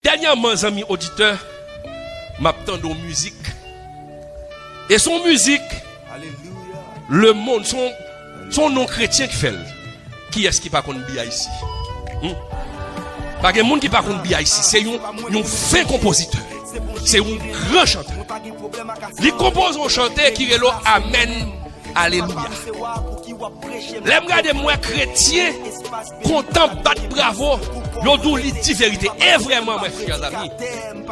Dernièrement, amis auditeurs, m'attend aux musique. Et son musique, le monde, son non chrétien qui fait. Qui est-ce qui pas contre Bia ici? Pas de monde qui pas contre Bia ici. C'est un fin compositeur. C'est un grand chanteur. Il compose un chanteur qui est là, Amen, Alléluia. Les regarder moi chrétien, content, battre bravo, l'odou il dit vérité. Et vraiment, mes frères amis,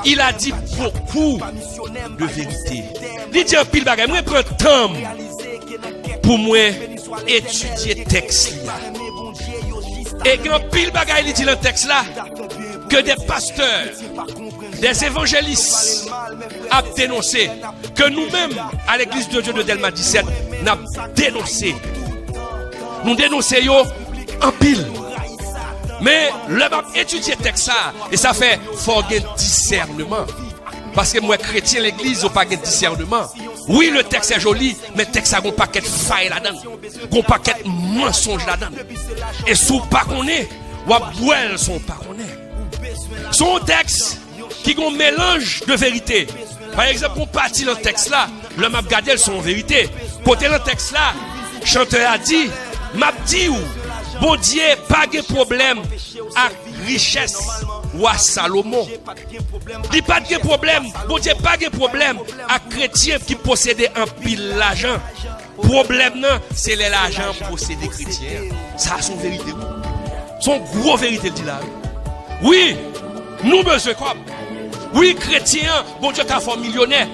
il a dit beaucoup de vérité. Il dit un pile bagage, moi prends temps pour moi étudier texte là. Et grand pile bagage il dit dans le texte là que des pasteurs, des évangélistes a dénoncé, que nous-mêmes à l'église de Dieu de Delma 17 n'a dénoncé. Nous dénonçons en pile. Mais le m'a étudié texte ça et ça fait faut gagner discernement. Parce que moi chrétien l'église n'a pas de discernement. Oui, le texte est joli, mais le texte a un paquet de failles là-dedans. Un paquet de mensonges là-dedans. Et si vous ne connaissez pas, vous ne son pas connaître. Son texte qui a un mélange de vérité. Par exemple, on partit dans le texte là, le m'a gardé son vérité. Côté dans le texte là, chanteur a dit, m'a dit ou, bon Dieu, pas de problème à richesse ou à Salomon. Il pas de problème, bon Dieu, pas de problème à chrétien qui possédait un pile l'argent. Problème non, c'est l'argent possédé chrétien. Ça a son vérité. Son gros vérité le dit là. Oui, nous besoin comme. Oui, chrétien, bon Dieu qu'a fait millionnaire.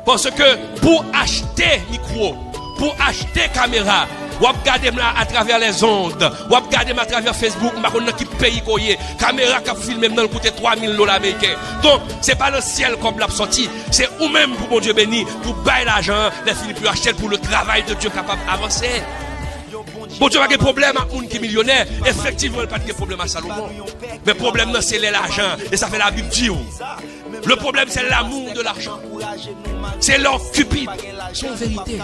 Parce que pour acheter micro, pour acheter caméra, ou regarder à travers les ondes, ou regarder à travers Facebook, ma qui paye koye, caméra qui filme même coûte $3,000 américains. Donc, c'est pas le ciel comme l'a sorti, c'est ou même pour mon Dieu béni, pour bailler l'argent, les filles pour acheter pour le travail de Dieu capable d'avancer. Bon Dieu pas de problème à un qui est millionnaire, effectivement, pas de problème à Salomon. Mais le problème c'est l'argent, et ça fait la Bible dit. Le problème c'est l'amour de l'argent. C'est leur cupide. Son vérité.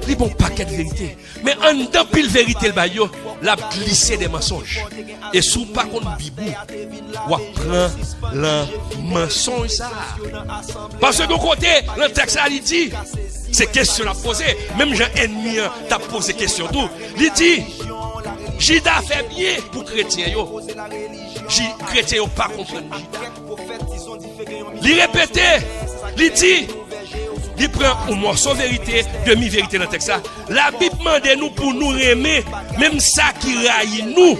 Il bon paquet de vérité. Mais en dedans pile vérité le baillot, la glisser des mensonges. Et sous pas contre Bible, ou prend le mensonge ça. Parce que de côté, le texte là il dit, c'est question à poser. Même j'ai ennemi t'a posé question tout. Il dit, Jida fait bien pour chrétien yo. Chrétien yo pas comprendre Jida. Il répète, il dit, il prend un morceau vérité, demi-vérité dans le texte. La Bible demande nous pour nous aimer, même ça qui raille nous,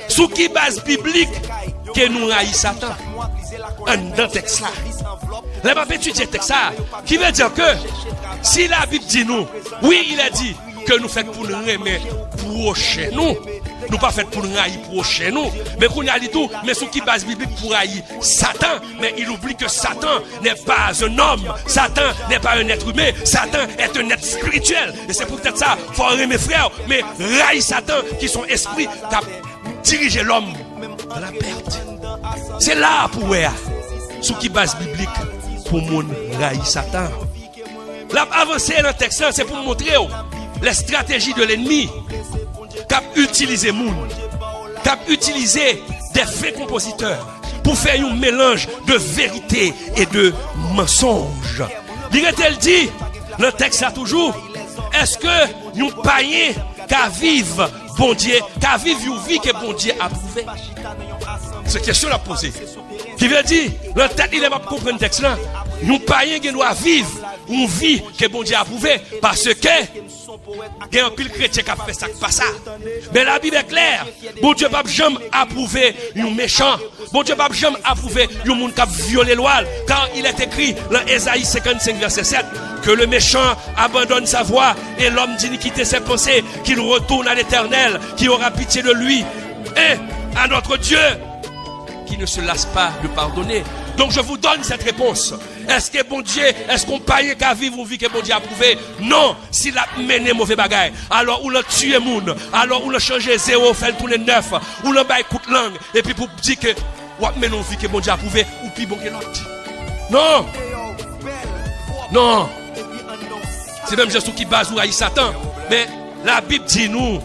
sous qui base biblique, que nous raille Satan. Dans le texte là. La Bible étudie le texte là, qui veut dire que, si la Bible dit nous, oui, il a dit que nous faisons pour nous aimer proche nous. Nous pas fait pour nous haïr proche nous, mais qu'on a dit tout, mais sous qui base biblique pour haïr Satan, mais il oublie que Satan n'est pas un homme, Satan n'est pas un être humain, Satan est un être spirituel. Et c'est peut-être ça, faut aimer mes frères, mais haïr Satan qui sont esprits qui a dirigé l'homme dans la perte. C'est là pour voir, sous qui base biblique pour mon haïr Satan. Là, avancer dans le texte, c'est pour montrer les stratégies de l'ennemi. Cap utiliser moun, cap utiliser des faits compositeurs pour faire un mélange de vérité et de mensonge. Dirait-elle dit, le texte a toujours, est-ce que nous païens qu'à vivre bon Dieu, qu'à vivre une vie que bon Dieu a approuvé? C'est question à poser. Qui veut dire, le texte il est pas comprendre le texte là. Nous païens qui doivent vivre une vie que bon Dieu a approuvée parce que il y a un pile chrétien qui a fait ça, pas ça. Mais la Bible est claire. Bon Dieu n'a jamais approuvé un méchant. Bon Dieu n'a jamais approuvé un monde qui a violé la loi. Car il est écrit dans Ésaïe 55, verset 7, que le méchant abandonne sa voie et l'homme d'iniquité ses pensées, qu'il retourne à l'Éternel, qui aura pitié de lui. Et à notre Dieu, qui ne se lasse pas de pardonner. Donc je vous donne cette réponse. Est-ce que bon Dieu, est-ce qu'on paye qu'à vivre une vie que bon Dieu a approuvé? Non, s'il a mené mauvais bagaille, alors on l'a tué moun, alors on l'a changé 0, fait tourner 9, ou l'a bail coup de langue, et puis pour dire que on a mené une vie que bon Dieu a approuvé, ou puis bon que l'autre. Non, non, c'est même Jésus qui base ou haït Satan, mais la Bible dit nous,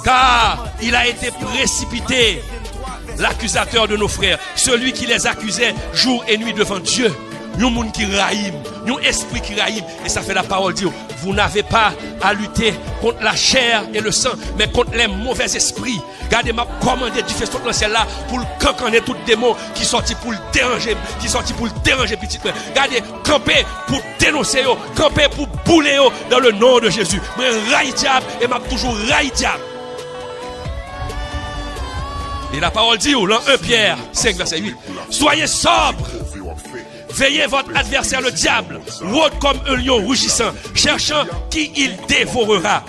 car il a été précipité l'accusateur de nos frères, celui qui les accusait jour et nuit devant Dieu. Yon moun qui raïm, yon esprit qui raïm. Et ça fait la parole dire, vous n'avez pas à lutter contre la chair et le sang, mais contre les mauvais esprits. Regardez m'a commandé du feu dans le ciel là pour le cancaner tout démon qui sorti pour le déranger, petit frère. Regardez, camper pour dénoncer yo, camper pour bouler yo dans le nom de Jésus. Mais raï diable et m'a toujours raï diable. Et la parole dit, dans 1 Pierre 5 verset 8, soyez sobres. Veillez votre adversaire le diable, rôde comme un lion rugissant, cherchant qui il dévorera.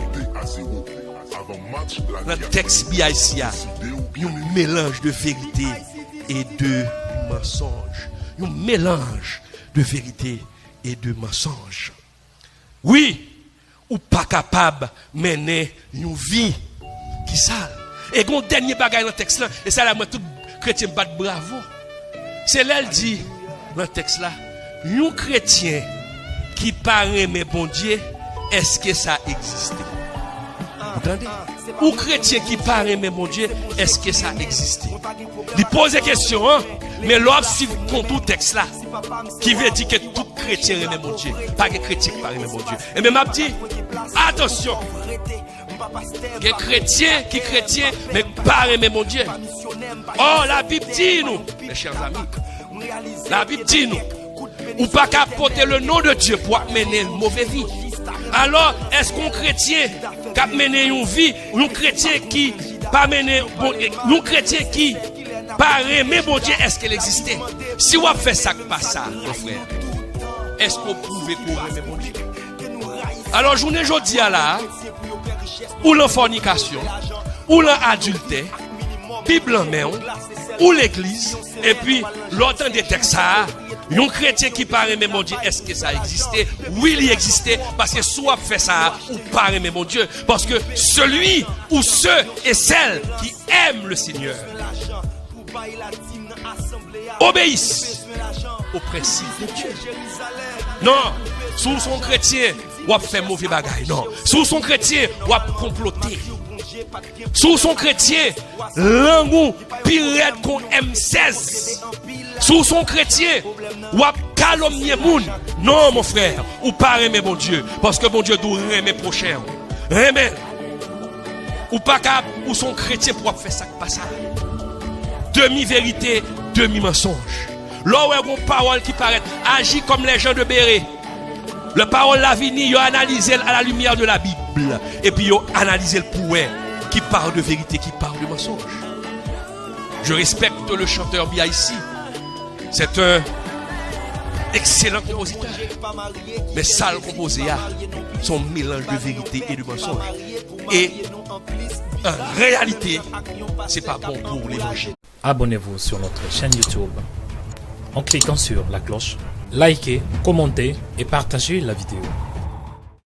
Dans le texte ici, il y a un mélange de vérité et de mensonge. Un mélange de vérité et de mensonge. Oui, ou pas capable de mener une vie qui sale. Et un dernier bagage dans le texte là, et ça là, moi tout chrétien bat bravo. C'est là, elle dit, dans le texte là, un chrétien qui paraît mais bon Dieu, est-ce que ça existe? Vous entendez? Ou chrétien qui paraît mais bon Dieu, est-ce que ça existe? Il pose des questions, hein? Mais l'autre suit tout texte là, qui veut dire que tout chrétien aime mon Dieu, pas que chrétien qui paraît mais bon Dieu. Et même m'a dit, attention, que chrétien qui chrétien mais paraît mais mon Dieu. Oh, la Bible dit nous, mes chers amis. La Bible dit nous, ou pas qu'à porter le nom de Dieu pour mener une mauvaise vie. Alors, est-ce qu'un chrétien qui a mené une vie, un chrétien qui pas mené, un chrétien qui pas aimer bon Dieu, est-ce qu'elle existait? Si on fait ça, pas ça, mon frère, est-ce qu'on pouvait aimer bon Dieu? Alors, journée aujourd'hui là, ou la fornication, ou l'adultère, Bible en main, ou l'église, et puis l'autre des textes, un chrétien qui paraît mais mon Dieu, est-ce que ça existait? Oui, il existait, parce que soit fait ça, ou paraît mais mon Dieu, parce que celui ou ceux et celles qui aiment le Seigneur obéissent au principe de Dieu. Non, sous son chrétien, ou fait mauvais bagaille. Non, sous son chrétien, ou comploter. Sous son chrétien, l'angou pirate qu'on M16. Sous son chrétien, ou calomnier moun. Non, mon frère, ou pas aimer mon Dieu. Parce que mon Dieu doit aimer prochain. Aimer. Ou pas cap, ou son chrétien pour faire ça, pas ça. Demi-vérité, demi-mensonge. Là où il y a une parole qui paraît, agit comme les gens de Béret. La parole la vini, ils ont analysé à la lumière de la Bible. Et puis ils ont analysé le pouet qui parle de vérité, qui parle de mensonge. Je respecte le chanteur bien ici. C'est un excellent compositeur. Mais ça le composé a son mélange de vérité et de mensonge. Et en réalité, c'est pas bon pour l'évangile. Abonnez-vous sur notre chaîne YouTube en cliquant sur la cloche. Likez, commentez et partagez la vidéo.